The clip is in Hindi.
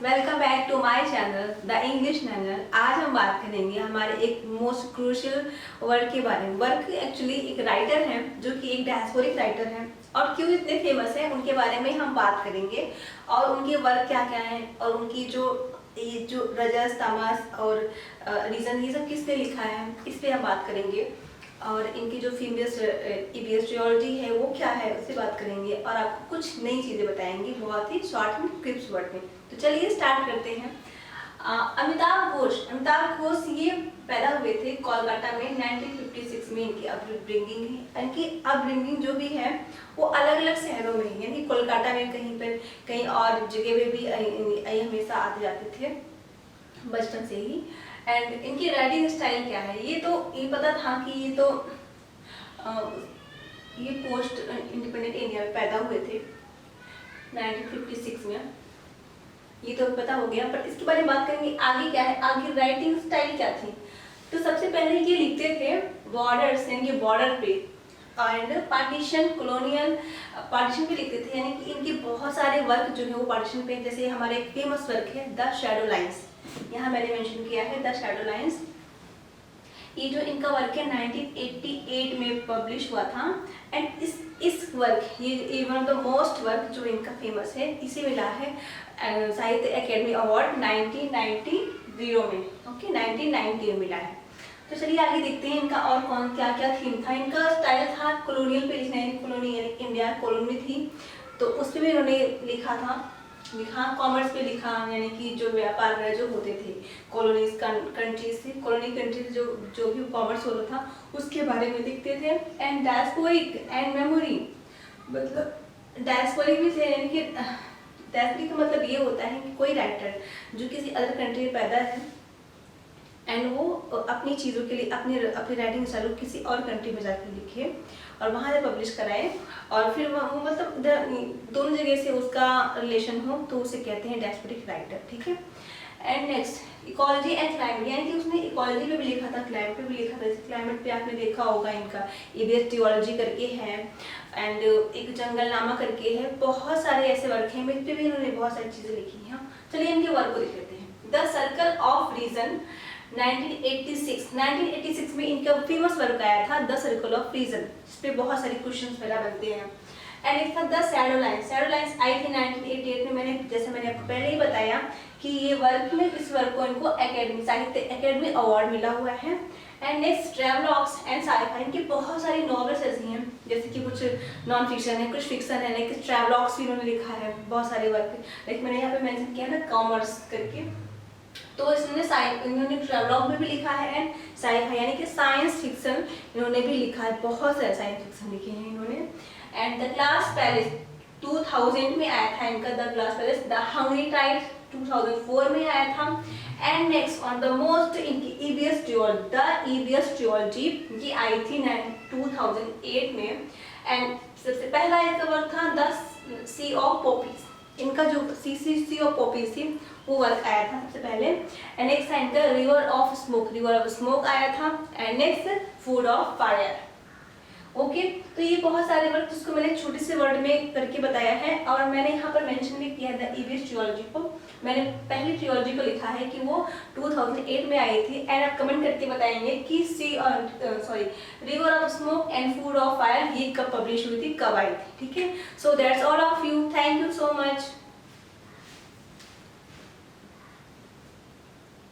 Welcome back to my channel the English channel. आज हम बात करेंगे हमारे एक मोस्ट क्रूशियल वर्क के बारे में। वर्क एक्चुअली एक राइटर हैं जो कि एक डायस्पोरिक राइटर हैं और क्यों इतने फेमस हैं उनके बारे में हम बात करेंगे और उनके वर्क क्या क्या हैं और उनकी जो रजस तमस और रीजन ये सब किसने लिखा है इस पर हम बात करेंगे और इनकी जो फीमेल इबियस्ट्रियोलॉजी है वो क्या है उससे बात करेंगे और आपको कुछ नई चीज़ें बताएंगे बहुत ही शॉर्ट में क्रिप्स वर्ड में। तो चलिए स्टार्ट करते हैं। अमिताभ घोष ये पैदा हुए थे कोलकाता में 1956 में। इनकी अपब्रिंगिंग जो भी है वो अलग अलग शहरों में है, यानी कोलकाता में कहीं पर कहीं और जगह पे भी हमेशा आते जाते थे बचपन से ही। एंड इनकी राइटिंग स्टाइल क्या है ये पता था कि ये पोस्ट इंडिपेंडेंट इंडिया में पैदा हुए थे 1956 में, ये तो पता हो गया। पर इसके बारे में बात करेंगे आगे क्या है, आगे राइटिंग स्टाइल क्या थी। तो सबसे पहले ये लिखते थे बॉर्डर्स यानी कि बॉर्डर पे एंड पार्टीशन कॉलोनियल पार्टीशन पे लिखते थे, यानी कि इनके बहुत सारे वर्क जो है वो पार्टीशन पे। जैसे हमारे एक फेमस वर्क है द शैडो लाइन्स, यहाँ मैंने मेंशन किया है द शैडो लाइन्स। ये जो इनका वर्क है 1988 में पब्लिश हुआ था एंड इस वर्क ये one of the most work जो इनका फेमस है, इसे मिला है साहित्य अकेडमी अवार्ड 1990 में। ओके 1990 में मिला है। तो चलिए आगे देखते हैं इनका और कौन क्या क्या थीम था। इनका स्टाइल था कॉलोनियल पे लिखना, कॉलोनी यानी इंडिया कॉलोनी थी तो उस पर भी इन्होंने लिखा कॉमर्स पे लिखा, यानी कि जो व्यापार वगैरह जो होते थे कॉलोनीज कंट्रीज से, कॉलोनी कंट्रीज जो भी कॉमर्स होता था उसके बारे में लिखते थे। एंड डायस्पोरिक एंड मेमोरी, मतलब डायस्पोरिक भी थे, यानी कि डायस्पोरिक का मतलब ये होता है कि कोई राइटर जो किसी अदर कंट्री में पैदा है एंड वो अपनी चीज़ों के लिए अपनी राइटिंग स्टाइल किसी और कंट्री में जाकर लिखे और वहाँ से पब्लिश कराए और फिर वो मतलब दोनों जगह से उसका रिलेशन हो तो उसे कहते हैं डायस्पोरिक राइटर। ठीक है। And next ecology and climate, यानी कि उसने इकोलॉजी पे भी लिखा था, क्लाइमेट पे भी लिखा था। जैसे क्लाइमेट पे आपने देखा होगा इनका इबियस्ट्रियोलॉजी करके है एंड एक जंगलनामा करके है, बहुत सारे ऐसे वर्क हैं इस पे भी इन्होंने बहुत सारी चीज़ें लिखी हैं। चलिए इनके वर्क को देख लेते हैं। द सर्कल ऑफ रीजन 1986 में इनका फेमस वर्क आया था द सर्कल ऑफ रीजन, इस पे बहुत सारे क्वेश्चंस वगैरह बनते हैं। एंड एक था द शैडो लाइन्स आई थी 1988 में। जैसे मैंने आपको पहले ही बताया कि ये वर्क में इस वर्क को इनको साहित्य अकेडमी अवार्ड मिला हुआ है। एंड नेक्स्ट ट्रैवलॉग्स एंड साइफाई, इनकी बहुत सारी नॉवेल्स ऐसी हैं जैसे कि कुछ नॉन फिक्शन है कुछ फिक्शन है, लाइक ट्रैवलॉग्स भी इन्होंने लिखा है बहुत सारे वर्क। लाइक मैंने यहाँ पे मेंशन किया ना कॉमर्स करके, तो इन्होंने ट्रैवलॉग में भी लिखा है एंड साइफाई यानी कि साइंस फिक्शन इन्होंने भी लिखा है, बहुत सारे साइंस फिक्शन लिखे हैं इन्होंने। एंड द ग्लास पैलेस 2000 में आया था इनका the glass palace. The hungry tide 2004 में आया था। And next on the most इनकी इबियस्ट्रियोलॉजी ये आई थी 2008 में। एंड सबसे पहला इसका वर्क था द सी ऑफ पॉपीज, इनका जो सी ऑफ पॉपीज थी वो वर्क आया था सबसे पहले। एंड नेक्स्ट था इनका रिवर ऑफ स्मोक आया था। And next food of fire. Okay, तो ये बहुत सारे वर्क जिसको मैंने छोटे से वर्ड में करके बताया है और मैंने यहाँ पर मेंशन भी किया है द इबियस्ट्रियोलॉजी को। मैंने पहली ट्रियोलॉजी को लिखा है कि वो 2008 में आई थी। एंड आप कमेंट करके बताएंगे कि river of smoke and food of fire ये कब पब्लिश हुई थी, कब आई थी। ठीक है, so that's all of you.